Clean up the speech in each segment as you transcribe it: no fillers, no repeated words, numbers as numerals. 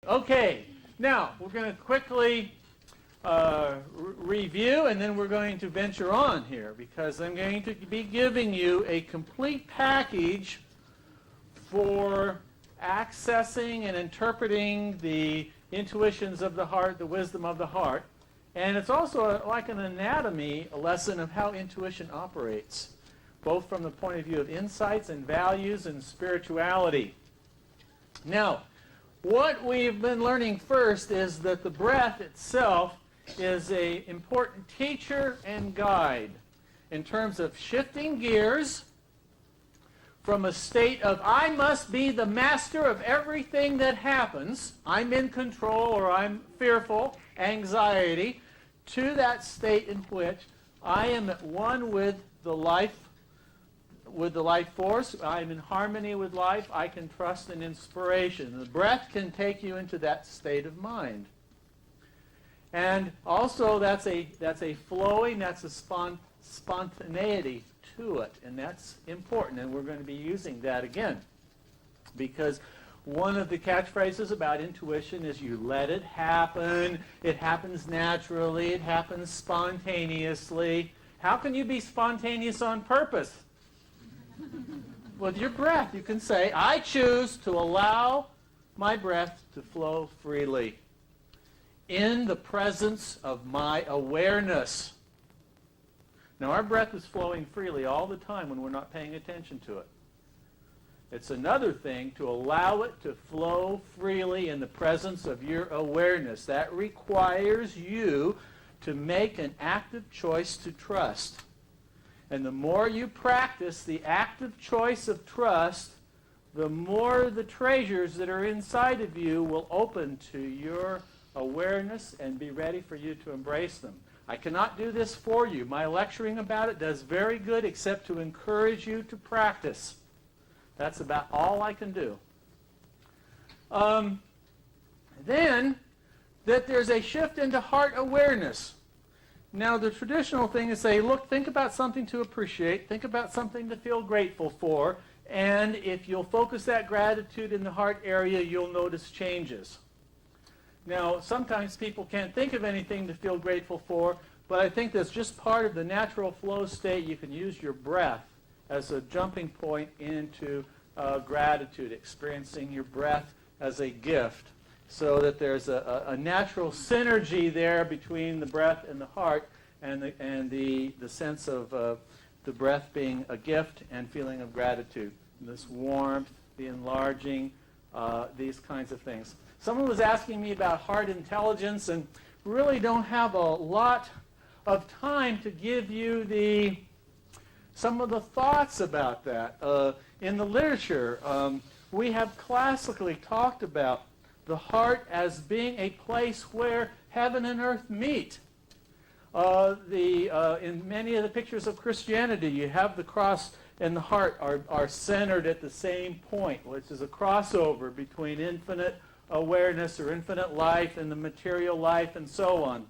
Okay, now we're going to quickly review, and then we're going to venture on here, because I'm going to be giving you a complete package for accessing and interpreting the intuitions of the heart, the wisdom of the heart. And it's also like an anatomy, a lesson of how intuition operates, both from the point of view of insights and values and spirituality. Now, what we've been learning first is that the breath itself is an important teacher and guide in terms of shifting gears from a state of I must be the master of everything that happens, I'm in control or I'm fearful, anxiety, to that state in which I am at one with the life force, I'm in harmony with life, I can trust in inspiration. The breath can take you into that state of mind. And also that's a flowing, that's a spontaneity to it, and that's important, and we're going to be using that again. Because one of the catchphrases about intuition is you let it happen, it happens naturally, it happens spontaneously. How can you be spontaneous on purpose? With your breath, you can say, I choose to allow my breath to flow freely in the presence of my awareness. Now, our breath is flowing freely all the time when we're not paying attention to it. It's another thing to allow it to flow freely in the presence of your awareness. That requires you to make an active choice to trust. And the more you practice the active choice of trust, the more the treasures that are inside of you will open to your awareness and be ready for you to embrace them. I cannot do this for you. My lecturing about it does very good except to encourage you to practice. That's about all I can do. Then, that there's a shift into heart awareness. Now, the traditional thing is say, look, think about something to appreciate, think about something to feel grateful for, and if you'll focus that gratitude in the heart area, you'll notice changes. Now, sometimes people can't think of anything to feel grateful for, but I think that's just part of the natural flow state. You can use your breath as a jumping point into gratitude, experiencing your breath as a gift, so that there's a natural synergy there between the breath and the heart, and the sense of the breath being a gift and feeling of gratitude. This warmth, the enlarging, these kinds of things. Someone was asking me about heart intelligence, and really don't have a lot of time to give you some of the thoughts about that. In the literature, we have classically talked about the heart as being a place where heaven and earth meet. In many of the pictures of Christianity, you have the cross and the heart are centered at the same point, which is a crossover between infinite awareness or infinite life and the material life and so on.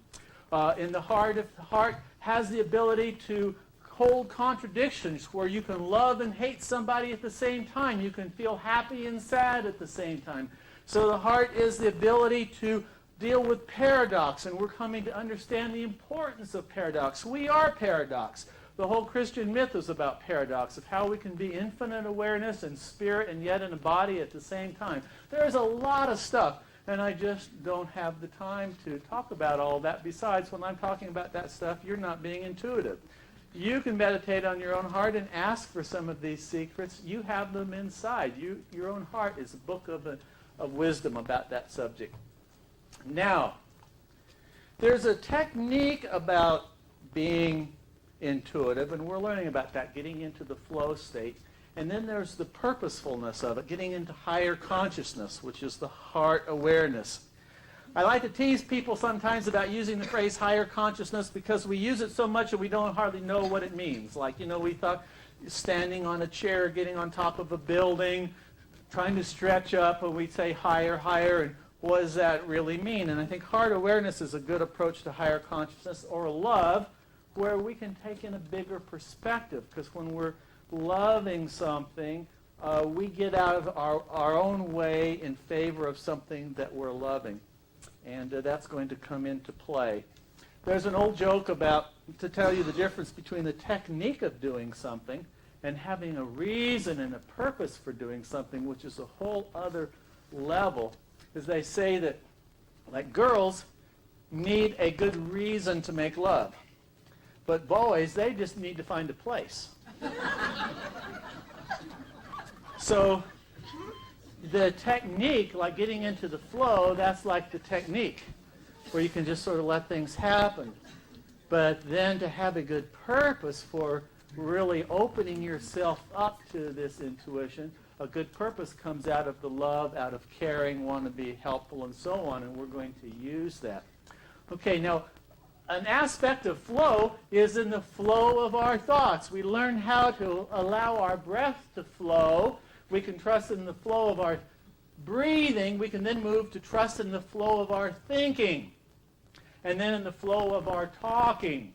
In the heart, if the heart has the ability to hold contradictions where you can love and hate somebody at the same time, you can feel happy and sad at the same time. So the heart is the ability to deal with paradox, and we're coming to understand the importance of paradox. We are paradox. The whole Christian myth is about paradox, of how we can be infinite awareness and spirit and yet in a body at the same time. There's a lot of stuff, and I just don't have the time to talk about all that. Besides, when I'm talking about that stuff, you're not being intuitive. You can meditate on your own heart and ask for some of these secrets. You have them inside. Your own heart is a book of wisdom about that subject. Now, there's a technique about being intuitive, and we're learning about that, getting into the flow state. And then there's the purposefulness of it, getting into higher consciousness, which is the heart awareness. I like to tease people sometimes about using the phrase higher consciousness because we use it so much that we don't hardly know what it means. Like, we thought standing on a chair, getting on top of a building, trying to stretch up, and we'd say higher, higher, and what does that really mean? And I think heart awareness is a good approach to higher consciousness, or love, where we can take in a bigger perspective, because when we're loving something, we get out of our own way in favor of something that we're loving. And that's going to come into play. There's an old joke to tell you the difference between the technique of doing something and having a reason and a purpose for doing something, which is a whole other level, is they say that, like, girls need a good reason to make love. But boys, they just need to find a place. So the technique, like getting into the flow, that's like the technique, where you can just sort of let things happen. But then to have a good purpose for really opening yourself up to this intuition, a good purpose comes out of the love, out of caring, want to be helpful, and so on, and we're going to use that. Okay, now, an aspect of flow is in the flow of our thoughts. We learn how to allow our breath to flow. We can trust in the flow of our breathing. We can then move to trust in the flow of our thinking. And then in the flow of our talking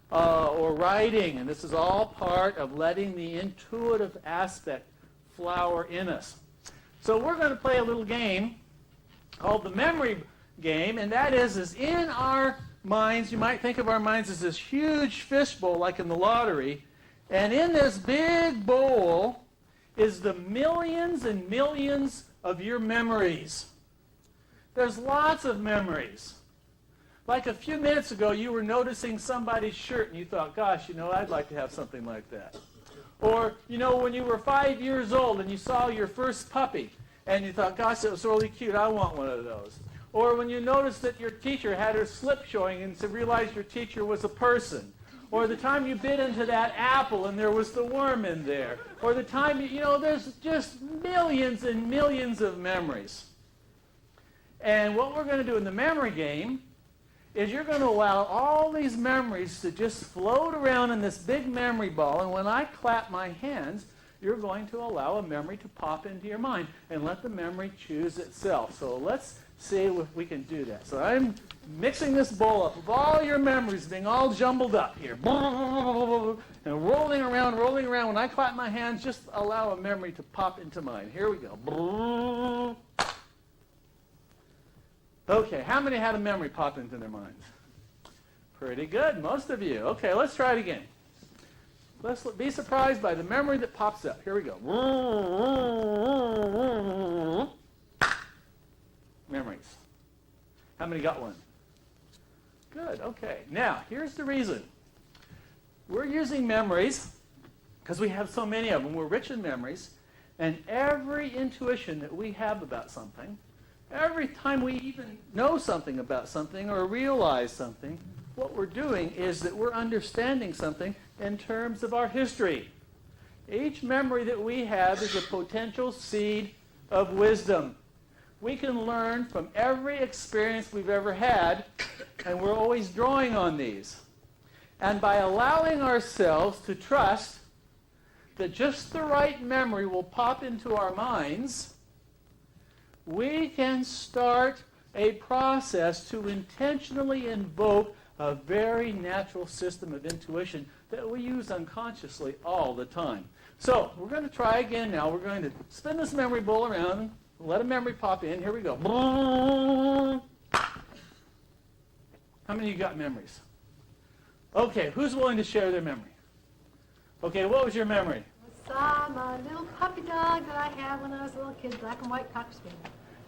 or writing. And this is all part of letting the intuitive aspect flower in us. So we're going to play a little game called the memory game. And that is in our minds, you might think of our minds as this huge fishbowl like in the lottery. And in this big bowl is the millions and millions of your memories. There's lots of memories. Like a few minutes ago, you were noticing somebody's shirt and you thought, gosh, I'd like to have something like that. Or, when you were 5 years old and you saw your first puppy and you thought, gosh, it was really cute, I want one of those. Or when you noticed that your teacher had her slip showing and realized your teacher was a person. Or the time you bit into that apple and there was the worm in there. Or the time, there's just millions and millions of memories. And what we're going to do in the memory game is you're going to allow all these memories to just float around in this big memory ball. And when I clap my hands, you're going to allow a memory to pop into your mind and let the memory choose itself. So let's see if we can do that. So I'm mixing this bowl up of all your memories being all jumbled up here. And rolling around. When I clap my hands, just allow a memory to pop into mine. Here we go. Okay, how many had a memory pop into their minds? Pretty good, most of you. Okay, let's try it again. Let's be surprised by the memory that pops up. Here we go. Memories. How many got one? Good, okay. Now, here's the reason. We're using memories because we have so many of them. We're rich in memories. And every intuition that we have about something, every time we even know something about something or realize something, what we're doing is that we're understanding something in terms of our history. Each memory that we have is a potential seed of wisdom. We can learn from every experience we've ever had, and we're always drawing on these. And by allowing ourselves to trust that just the right memory will pop into our minds, we can start a process to intentionally invoke a very natural system of intuition that we use unconsciously all the time. So we're going to try again now. We're going to spin this memory bowl around, let a memory pop in. Here we go. How many of you got memories? Okay, who's willing to share their memory? Okay, what was your memory? I saw my little puppy dog that I had when I was a little kid, black and white cocker spaniel.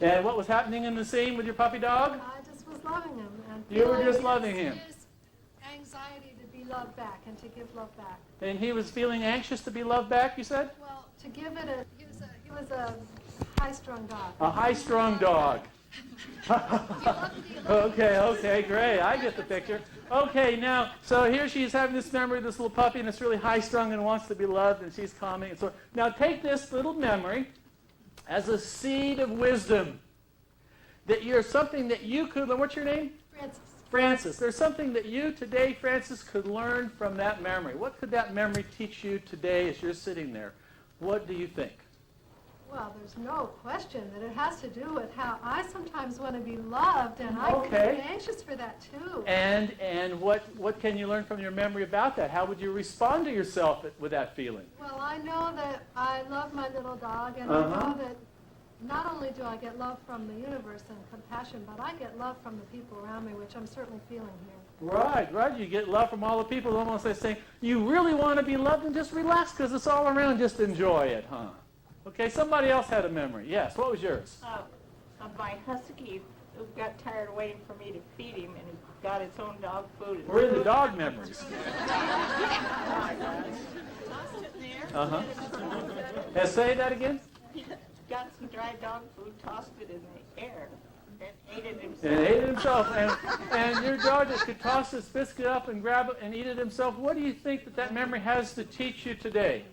And what was happening in the scene with your puppy dog? I just was loving him. And You were just loving him. His anxiety to be loved back and to give love back. And he was feeling anxious to be loved back, you said? Well, to give it he was a high-strung dog. A high-strung dog. Okay, great. I get the picture. Okay, now, so here she is having this memory of this little puppy, and it's really high-strung and wants to be loved, and she's calming. And so now take this little memory as a seed of wisdom. That you're something that you could learn. What's your name? Francis. Francis. There's something that you today, Francis, could learn from that memory. What could that memory teach you today as you're sitting there? What do you think? Well, there's no question that it has to do with how I sometimes want to be loved, and I can Okay. be anxious for that too. And what can you learn from your memory about that? How would you respond to yourself with that feeling? Well, I know that I love my little dog, and I Uh-huh. know that not only do I get love from the universe and compassion, but I get love from the people around me, which I'm certainly feeling here. Right. You get love from all the people. Almost like saying, you really want to be loved, and just relax because it's all around. Just enjoy it, huh? Okay, somebody else had a memory. Yes, what was yours? My husky who got tired of waiting for me to feed him, and he got its own dog food. We're in the dog memories. Uh-huh. Say that again? He got some dry dog food, tossed it in the air, and ate it himself. And ate it himself. And your dog just could toss this biscuit up and grab it and eat it himself. What do you think that memory has to teach you today?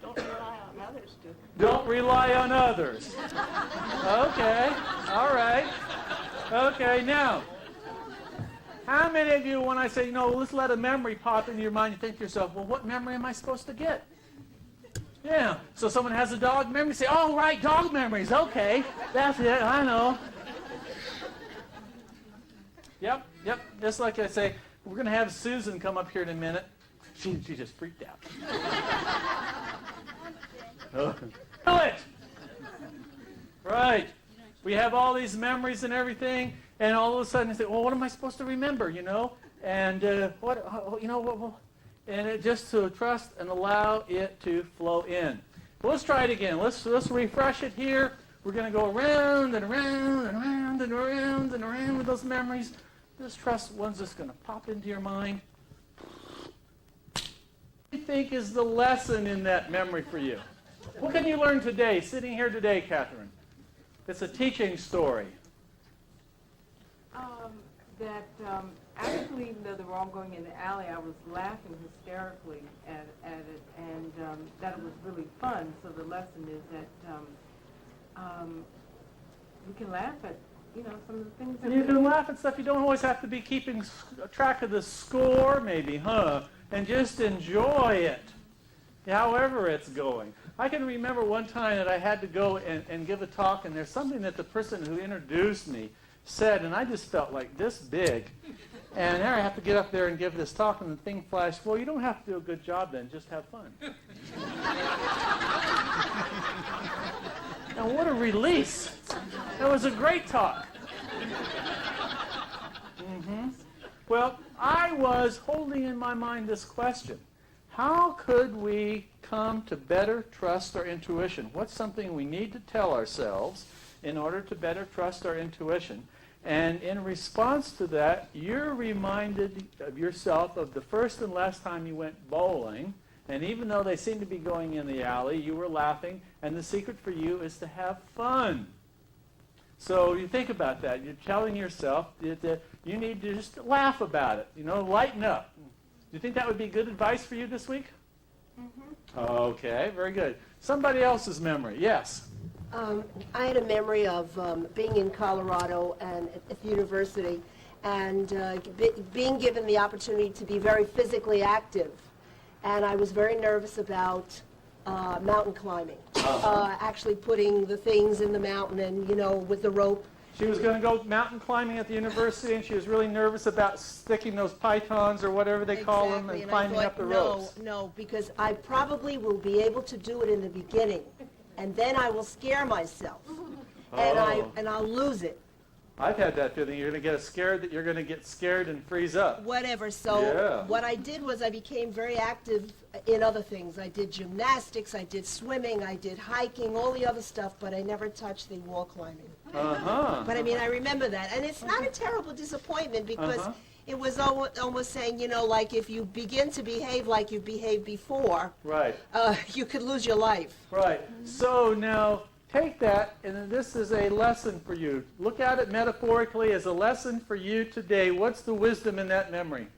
Don't rely on others to. Don't rely on others. Okay. All right. Okay. Now, how many of you, when I say, let's let a memory pop into your mind, you think to yourself, well, what memory am I supposed to get? Yeah. So someone has a dog memory, say, oh, right, dog memories. Okay. That's it. I know. Yep. Just like I say, we're going to have Susan come up here in a minute. She just freaked out. Do it! Right. We have all these memories and everything, and all of a sudden you say, well, what am I supposed to remember, And and it just to trust and allow it to flow in. Well, let's try it again. Let's refresh it here. We're going to go around and around and around and around and around with those memories. Just trust one's just going to pop into your mind. What do you think is the lesson in that memory for you? What can you learn today, sitting here today, Catherine? It's a teaching story. Actually, even though they were all going in the alley, I was laughing hysterically at it, and that it was really fun. So the lesson is that you can laugh at, some of the things. And you can laugh at stuff. You don't always have to be keeping track of the score, maybe, huh? And just enjoy it, however it's going. I can remember one time that I had to go and give a talk, and there's something that the person who introduced me said, and I just felt like this big. And there I have to get up there and give this talk, and the thing flashed, well, you don't have to do a good job then, just have fun. And what a release. That was a great talk. Well, I was holding in my mind this question. How could we come to better trust our intuition? What's something we need to tell ourselves in order to better trust our intuition? And in response to that, you're reminded of yourself of the first and last time you went bowling. And even though they seemed to be going in the alley, you were laughing. And the secret for you is to have fun. So you think about that. You're telling yourself that you need to just laugh about it. Lighten up. Do you think that would be good advice for you this week? Okay, very good. Somebody else's memory. Yes. I had a memory of being in Colorado and at the university and being given the opportunity to be very physically active. And I was very nervous about mountain climbing, actually putting the things in the mountain and, with the rope. She was going to go mountain climbing at the university, and she was really nervous about sticking those pythons or whatever they call them and climbing up the ropes. No, because I probably will be able to do it in the beginning, and then I will scare myself, and I'll lose it. I've had that feeling. You're going to get scared that you're going to get scared and freeze up. Whatever. So Yeah. what I did was I became very active in other things. I did gymnastics, I did swimming, I did hiking, all the other stuff, but I never touched the wall climbing. But I mean, I remember that. And it's not a terrible disappointment because it was almost saying, like if you begin to behave like you behaved before, Right. you could lose your life. Right. So now take that, and this is a lesson for you. Look at it metaphorically as a lesson for you today. What's the wisdom in that memory?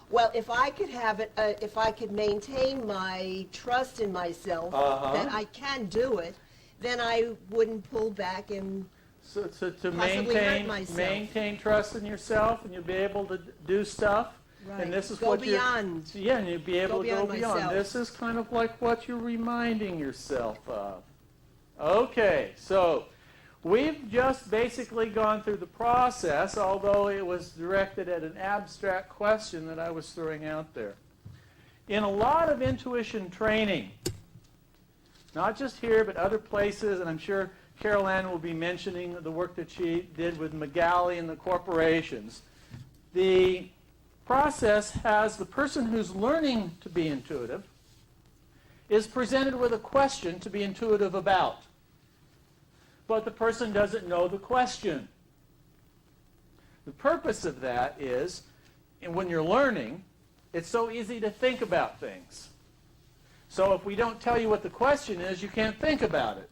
Well, if I could have it, if I could maintain my trust in myself that I can do it, then I wouldn't pull back and So to possibly hurt myself. maintain trust in yourself, and you'll be able to do stuff. Right. And this is Go what beyond. Yeah, and you'd be able to go beyond beyond. myself. This is kind of like what you're reminding yourself of. Okay, so we've just basically gone through the process, although it was directed at an abstract question that I was throwing out there. In a lot of intuition training, not just here, but other places, and I'm sure Carol Ann will be mentioning the work that she did with Magali and the corporations, the process has the person who's learning to be intuitive is presented with a question to be intuitive about. But the person doesn't know the question. The purpose of that is, and when you're learning, it's so easy to think about things. So if we don't tell you what the question is, you can't think about it.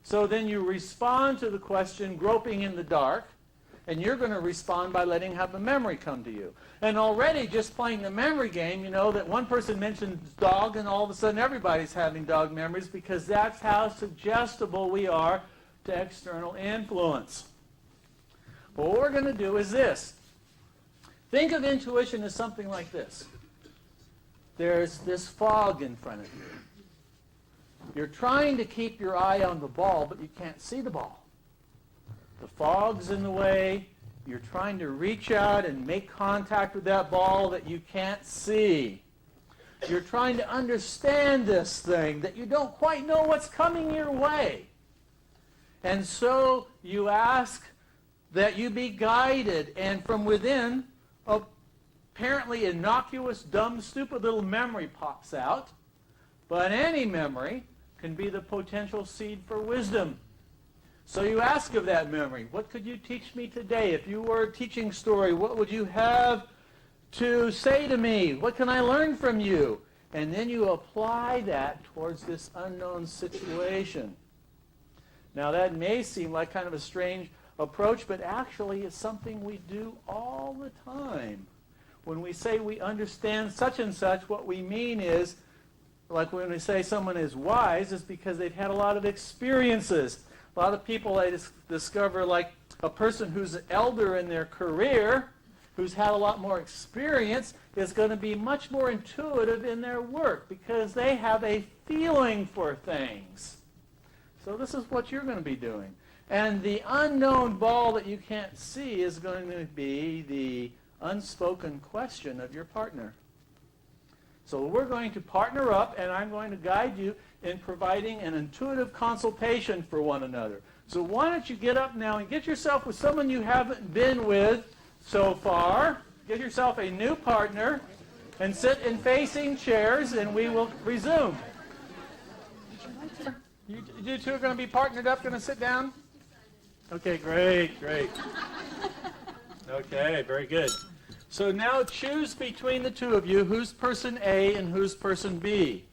So then you respond to the question groping in the dark, and you're going to respond by letting have the memory come to you. And already just playing the memory game, you know that one person mentions dog, and all of a sudden everybody's having dog memories because that's how suggestible we are to external influence. Well, what we're going to do is this. Think of intuition as something like this. There's this fog in front of you. You're trying to keep your eye on the ball, but you can't see the ball. The fog's in the way. You're trying to reach out and make contact with that ball that you can't see. You're trying to understand this thing that you don't quite know what's coming your way. And so you ask that you be guided, and from within, apparently innocuous, dumb, stupid little memory pops out. But any memory can be the potential seed for wisdom. So you ask of that memory, what could you teach me today? If you were a teaching story, what would you have to say to me? What can I learn from you? And then you apply that towards this unknown situation. Now that may seem like kind of a strange approach, but actually it's something we do all the time. When we say we understand such and such, what we mean is, like when we say someone is wise, is because they've had a lot of experiences. A lot of people I discover, like a person who's an elder in their career, who's had a lot more experience, is going to be much more intuitive in their work because they have a feeling for things. So this is what you're going to be doing. And the unknown ball that you can't see is going to be the unspoken question of your partner. So we're going to partner up, and I'm going to guide you in providing an intuitive consultation for one another. So why don't you get up now and get yourself with someone you haven't been with so far. Get yourself a new partner and sit in facing chairs, and we will resume. You two are going to be partnered up, going to sit down? Okay, great, great. Okay, very good. So now choose between the two of you who's person A and who's person B.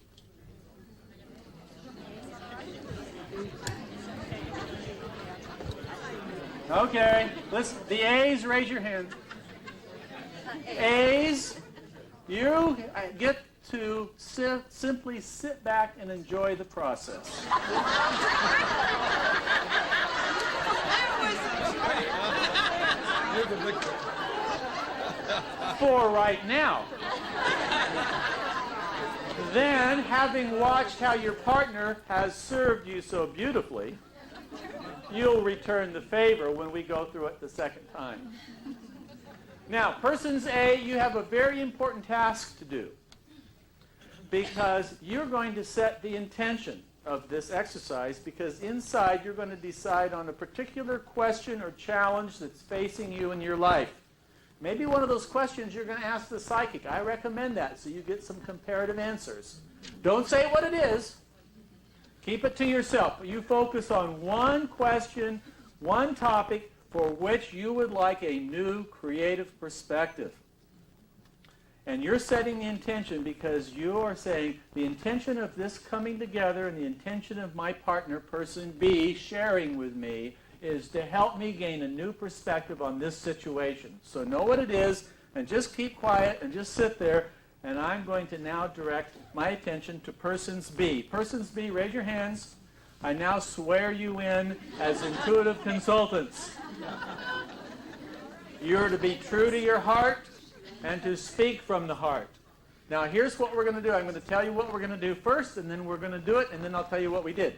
Okay, listen, the A's, raise your hand. A's, you get to simply sit back and enjoy the process. For right now. Then, having watched how your partner has served you so beautifully, you'll return the favor when we go through it the second time. Now, persons A, you have a very important task to do because you're going to set the intention of this exercise, because inside you're going to decide on a particular question or challenge that's facing you in your life. Maybe one of those questions you're going to ask the psychic. I recommend that so you get some comparative answers. Don't say what it is. Keep it to yourself. You focus on one question, one topic for which you would like a new creative perspective. And you're setting the intention because you are saying the intention of this coming together and the intention of my partner, person B, sharing with me is to help me gain a new perspective on this situation. So know what it is and just keep quiet and just sit there, and I'm going to now direct my attention to persons B. Persons B, raise your hands. I now swear you in as intuitive consultants. You're to be true to your heart, and to speak from the heart. Now, here's what we're going to do. I'm going to tell you what we're going to do first, and then we're going to do it, and then I'll tell you what we did.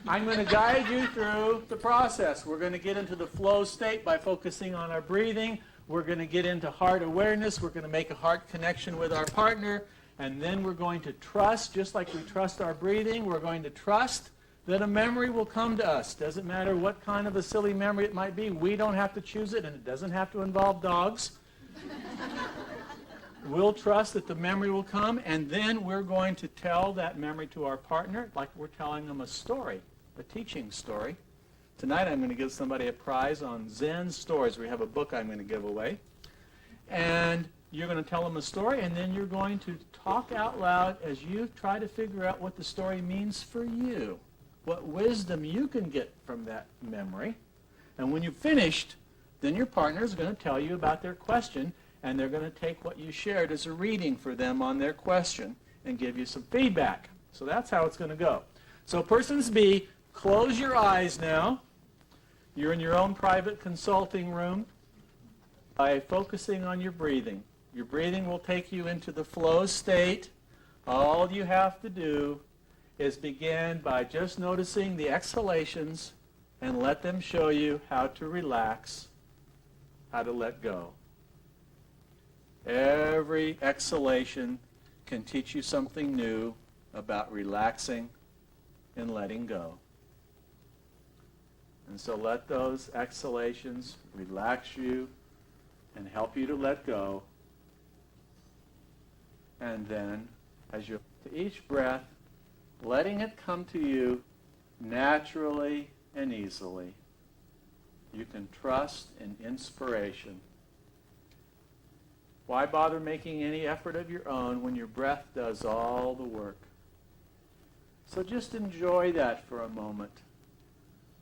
I'm going to guide you through the process. We're going to get into the flow state by focusing on our breathing. We're going to get into heart awareness. We're going to make a heart connection with our partner. And then we're going to trust, just like we trust our breathing, we're going to trust that a memory will come to us. Doesn't matter what kind of a silly memory it might be. We don't have to choose it, and it doesn't have to involve dogs. We'll trust that the memory will come, and then we're going to tell that memory to our partner like we're telling them a story, a teaching story. Tonight I'm going to give somebody a prize on Zen stories. We have a book I'm going to give away. And you're going to tell them a story, and then you're going to talk out loud as you try to figure out what the story means for you, what wisdom you can get from that memory. And when you've finished, then your partner is going to tell you about their question, and they're going to take what you shared as a reading for them on their question and give you some feedback. So that's how it's going to go. So persons B, close your eyes now. You're in your own private consulting room by focusing on your breathing. Your breathing will take you into the flow state. All you have to do is begin by just noticing the exhalations and let them show you how to relax, how to let go. Every exhalation can teach you something new about relaxing and letting go. And so let those exhalations relax you and help you to let go. And then, as you to each breath, letting it come to you naturally and easily. You can trust in inspiration. Why bother making any effort of your own when your breath does all the work? So just enjoy that for a moment.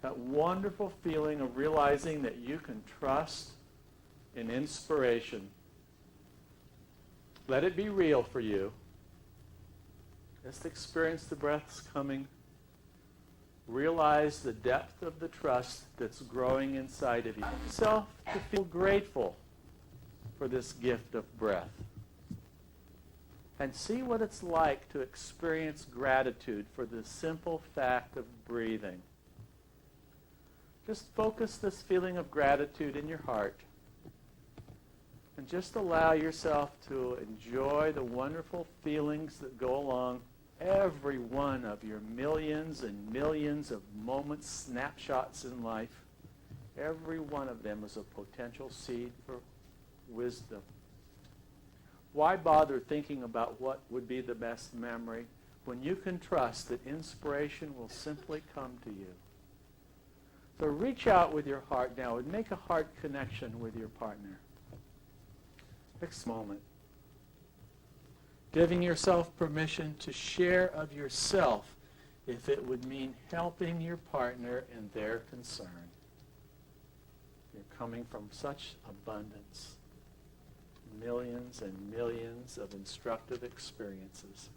That wonderful feeling of realizing that you can trust in inspiration. Let it be real for you. Just experience the breaths coming. Realize the depth of the trust that's growing inside of you. Allow yourself to feel grateful for this gift of breath. And see what it's like to experience gratitude for the simple fact of breathing. Just focus this feeling of gratitude in your heart. And just allow yourself to enjoy the wonderful feelings that go along every one of your millions and millions of moments, snapshots in life. Every one of them is a potential seed for wisdom. Why bother thinking about what would be the best memory when you can trust that inspiration will simply come to you? So reach out with your heart now and make a heart connection with your partner. Next moment. Giving yourself permission to share of yourself if it would mean helping your partner in their concern. You're coming from such abundance. Millions and millions of instructive experiences.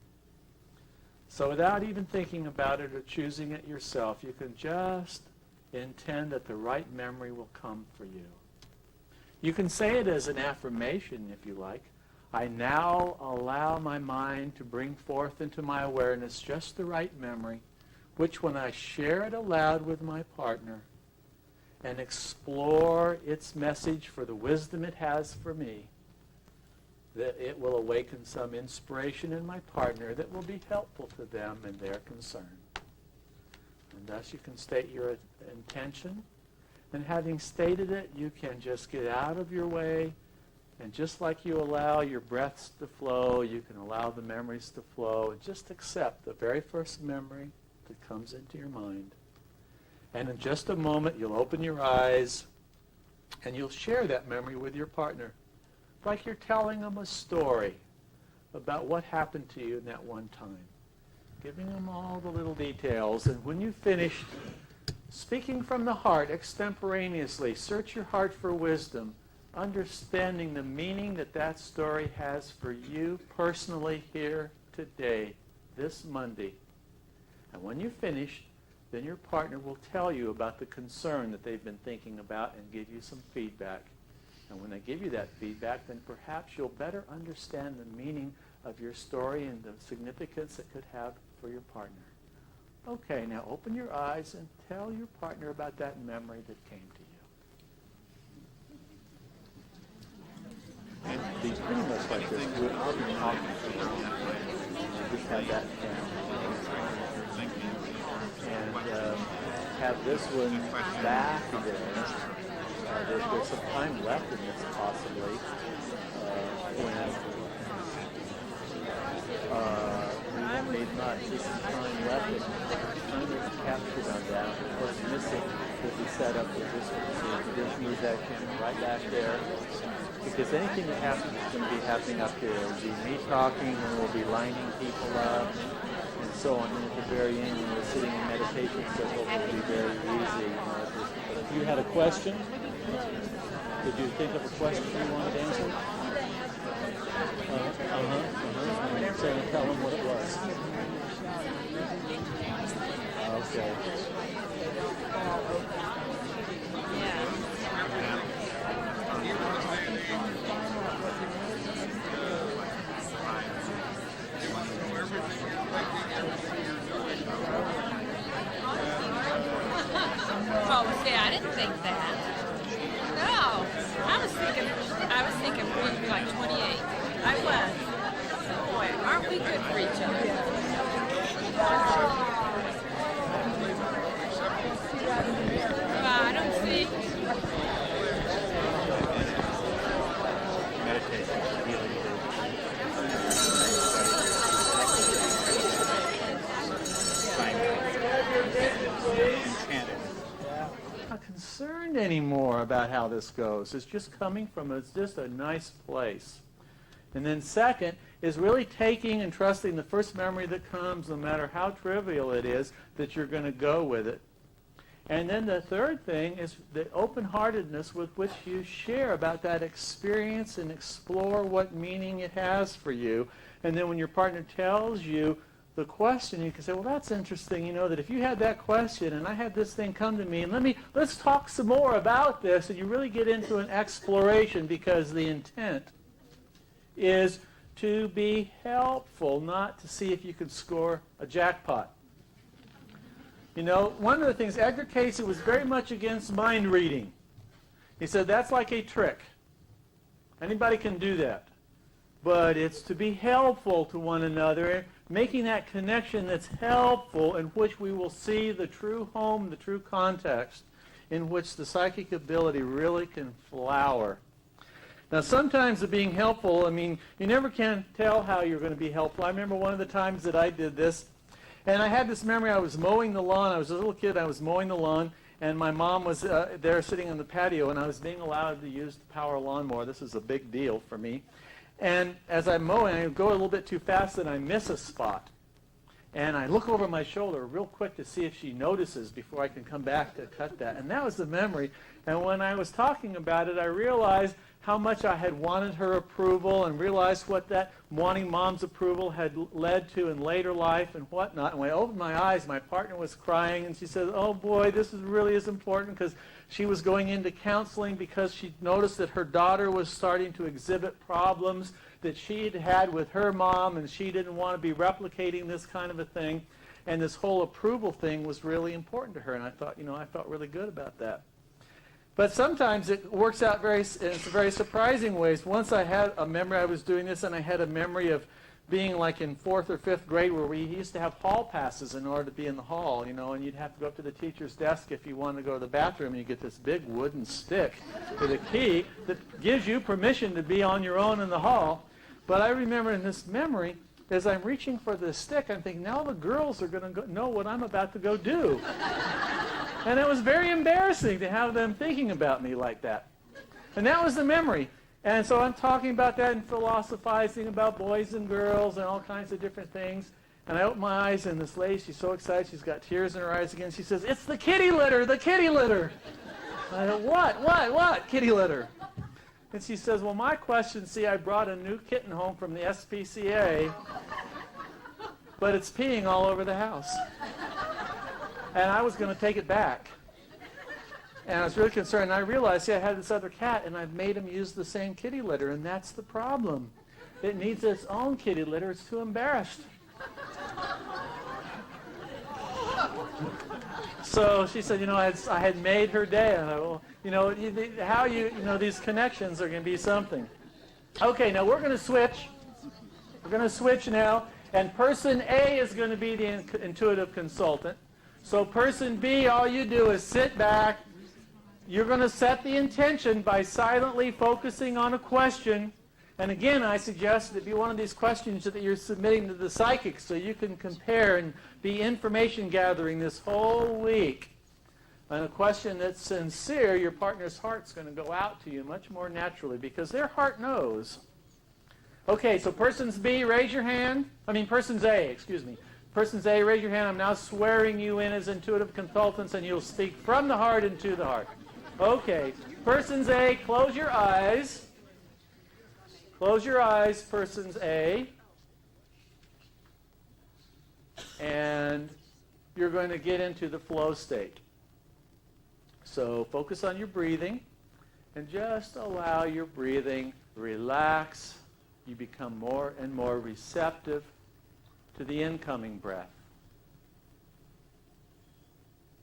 So without even thinking about it or choosing it yourself, you can just intend that the right memory will come for you. You can say it as an affirmation if you like. I now allow my mind to bring forth into my awareness just the right memory, which when I share it aloud with my partner and explore its message for the wisdom it has for me, that it will awaken some inspiration in my partner that will be helpful to them in their concern. And thus you can state your intention. And having stated it, you can just get out of your way. And just like you allow your breaths to flow, you can allow the memories to flow. And just accept the very first memory that comes into your mind. And in just a moment, you'll open your eyes and you'll share that memory with your partner. Like you're telling them a story about what happened to you in that one time. Giving them all the little details. And when you finish speaking from the heart extemporaneously, search your heart for wisdom, understanding the meaning that that story has for you personally here today, this Monday. And when you finish, then your partner will tell you about the concern that they've been thinking about and give you some feedback. And when they give you that feedback, then perhaps you'll better understand the meaning of your story and the significance it could have for your partner. Okay, now open your eyes and tell your partner about that memory that came to you. And be pretty much like this. I'll be talking to you. Just have that down. And have this one back there. There's some time left in this, possibly. We may not. Just some time left. Time is captured on that. What's missing will be set up with this one. So just move that camera right back there. Because anything that happens is going to be happening up here. It'll be me talking, and we'll be lining people up, and so on. And at the very end, when we're sitting in meditation circle, it'll be very easy. If you had a question, did you think of a question you wanted answered? So tell them what it was. Okay. Oh, see, I didn't think that. No, I was thinking we would be like 28. I was. Boy, aren't we good for each other? I don't see. Not concerned anymore about how this goes. It's just coming from just a nice place. And then second is really taking and trusting the first memory that comes, no matter how trivial it is, that you're going to go with it. And then the third thing is the open-heartedness with which you share about that experience and explore what meaning it has for you. And then when your partner tells you the question, you can say, well, that's interesting, you know, that if you had that question and I had this thing come to me, and let's talk some more about this, and you really get into an exploration, because the intent is to be helpful, not to see if you can score a jackpot. You know, one of the things, Edgar Cayce was very much against mind reading. He said that's like a trick. Anybody can do that. But it's to be helpful to one another, making that connection that's helpful, in which we will see the true home, the true context, in which the psychic ability really can flower. Now, sometimes the being helpful, I mean, you never can tell how you're going to be helpful. I remember one of the times that I did this, and I had this memory. I was mowing the lawn. I was a little kid. I was mowing the lawn, and my mom was there sitting on the patio, and I was being allowed to use the power lawnmower. This is a big deal for me. And as I'm mowing, I go a little bit too fast, and I miss a spot. And I look over my shoulder real quick to see if she notices before I can come back to cut that. And that was the memory. And when I was talking about it, I realized how much I had wanted her approval, and realized what that wanting mom's approval had led to in later life and whatnot. And when I opened my eyes, my partner was crying, and she said, oh boy, this really is important, because she was going into counseling because she noticed that her daughter was starting to exhibit problems that she had had with her mom, and she didn't want to be replicating this kind of a thing. And this whole approval thing was really important to her, and I thought, I felt really good about that. But sometimes it works out in very surprising ways. Once I had a memory, I was doing this, and I had a memory of being like in 4th or 5th grade, where we used to have hall passes in order to be in the hall, and you'd have to go up to the teacher's desk if you wanted to go to the bathroom, and you get this big wooden stick with a key that gives you permission to be on your own in the hall. But I remember in this memory, as I'm reaching for this stick, I'm thinking, now the girls are going to know what I'm about to go do. And it was very embarrassing to have them thinking about me like that. And that was the memory. And so I'm talking about that and philosophizing about boys and girls and all kinds of different things. And I open my eyes, and this lady, she's so excited, she's got tears in her eyes again. She says, it's the kitty litter, the kitty litter. I go, what, kitty litter? And she says, well, my question, see, I brought a new kitten home from the SPCA, but it's peeing all over the house. And I was going to take it back. And I was really concerned. And I realized, see, I had this other cat, and I've made him use the same kitty litter, and that's the problem. It needs its own kitty litter. It's too embarrassed. So she said, I had made her day. And I thought, well, these connections are going to be something. Okay, now we're going to switch. We're going to switch now. And person A is going to be the intuitive consultant. So person B, all you do is sit back. You're going to set the intention by silently focusing on a question. And again, I suggest that it be one of these questions that you're submitting to the psychic so you can compare and be information gathering this whole week. And a question that's sincere, your partner's heart's going to go out to you much more naturally because their heart knows. Okay, so persons B, raise your hand. Persons A, excuse me. Persons A, raise your hand. I'm now swearing you in as intuitive consultants, and you'll speak from the heart and to the heart. Okay, persons A, close your eyes. Close your eyes, persons A. And you're going to get into the flow state. So focus on your breathing and just allow your breathing to relax. You become more and more receptive to the incoming breath.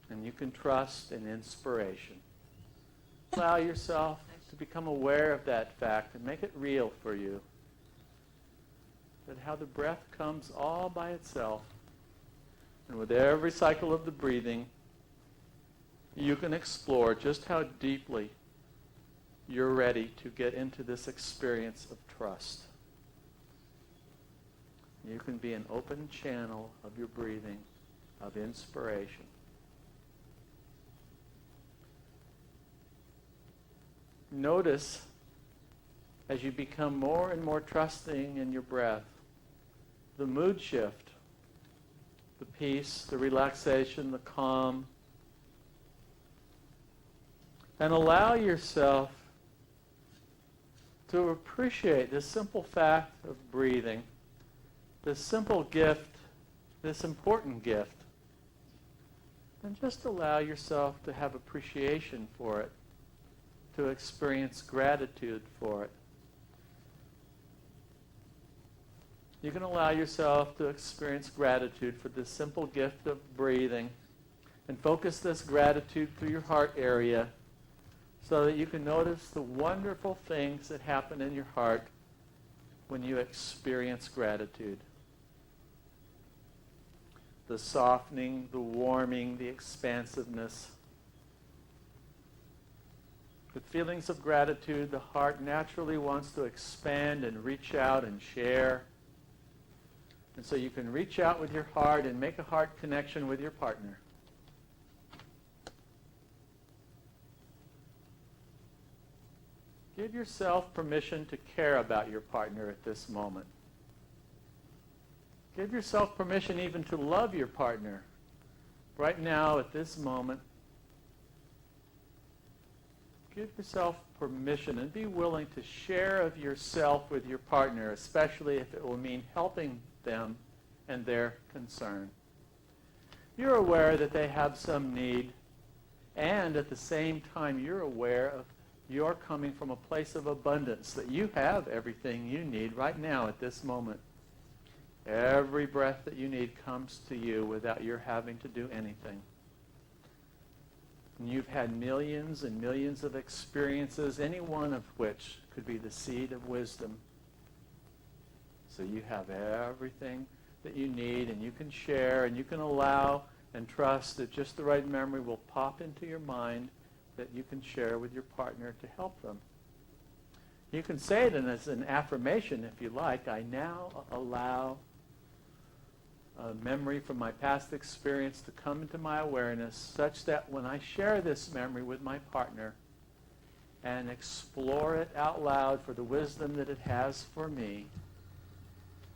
And you can trust in inspiration. Allow yourself to become aware of that fact and make it real for you. That how the breath comes all by itself. And with every cycle of the breathing, you can explore just how deeply you're ready to get into this experience of trust. You can be an open channel of your breathing, of inspiration. Notice as you become more and more trusting in your breath, the mood shift, the peace, the relaxation, the calm. And allow yourself to appreciate this simple fact of breathing, this simple gift, this important gift. And just allow yourself to have appreciation for it, to experience gratitude for it. You can allow yourself to experience gratitude for this simple gift of breathing and focus this gratitude through your heart area so that you can notice the wonderful things that happen in your heart when you experience gratitude. The softening, the warming, the expansiveness. With feelings of gratitude, the heart naturally wants to expand and reach out and share. And so you can reach out with your heart and make a heart connection with your partner. Give yourself permission to care about your partner at this moment. Give yourself permission even to love your partner right now at this moment. Give yourself permission and be willing to share of yourself with your partner, especially if it will mean helping them and their concern. You're aware that they have some need, and at the same time you're aware of you're coming from a place of abundance, that you have everything you need right now at this moment. Every breath that you need comes to you without your having to do anything. And you've had millions and millions of experiences, any one of which could be the seed of wisdom. So you have everything that you need, and you can share, and you can allow and trust that just the right memory will pop into your mind that you can share with your partner to help them. You can say it as an affirmation if you like. I now allow a memory from my past experience to come into my awareness such that when I share this memory with my partner and explore it out loud for the wisdom that it has for me,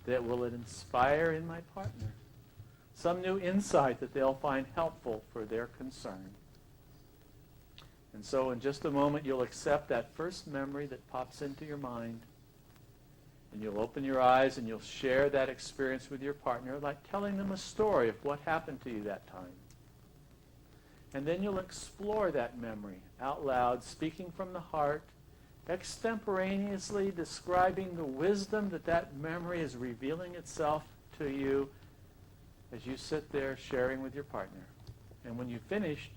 that will it inspire in my partner some new insight that they'll find helpful for their concern. And so in just a moment, you'll accept that first memory that pops into your mind. And you'll open your eyes and you'll share that experience with your partner, like telling them a story of what happened to you that time. And then you'll explore that memory out loud, speaking from the heart, extemporaneously describing the wisdom that that memory is revealing itself to you as you sit there sharing with your partner. And when you finish,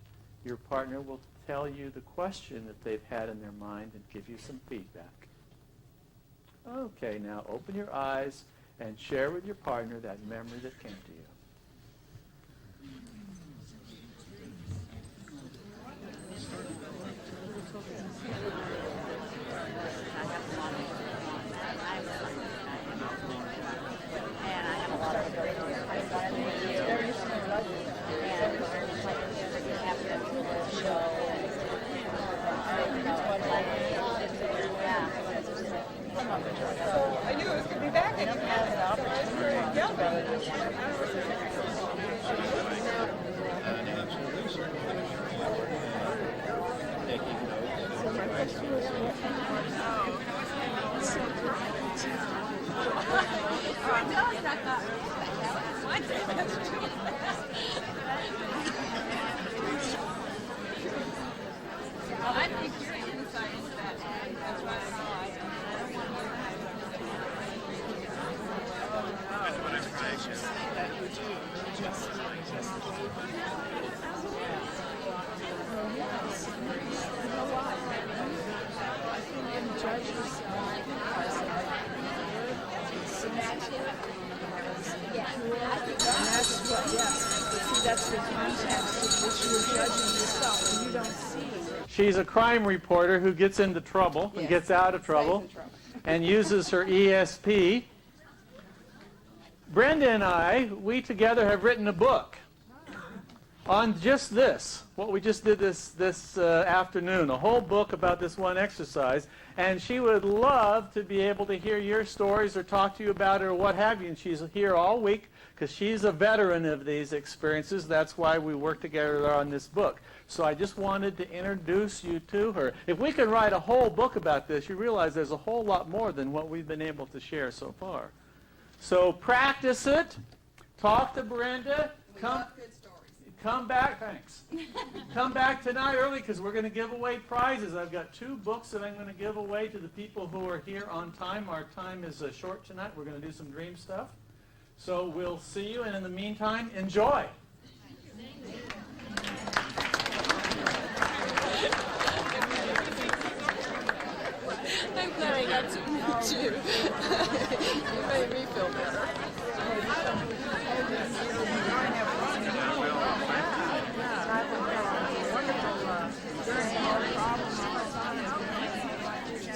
your partner will tell you the question that they've had in their mind and give you some feedback. Okay, now open your eyes and share with your partner that memory that came to you. I knew it was going to be back and I think your insight into that, that's why I She's a crime reporter who gets into trouble and gets out of trouble and uses her ESP. Brenda and I, we together have written a book on just this, what we just did this afternoon, a whole book about this one exercise. And she would love to be able to hear your stories or talk to you about it or what have you. And she's here all week because she's a veteran of these experiences. That's why we work together on this book. So I just wanted to introduce you to her. If we could write a whole book about this, you realize there's a whole lot more than what we've been able to share so far. So practice it. Talk to Brenda. Come back. Thanks. Come back tonight early because we're going to give away prizes. I've got 2 books that I'm going to give away to the people who are here on time. Our time is short tonight. We're going to do some dream stuff. So we'll see you. And in the meantime, enjoy.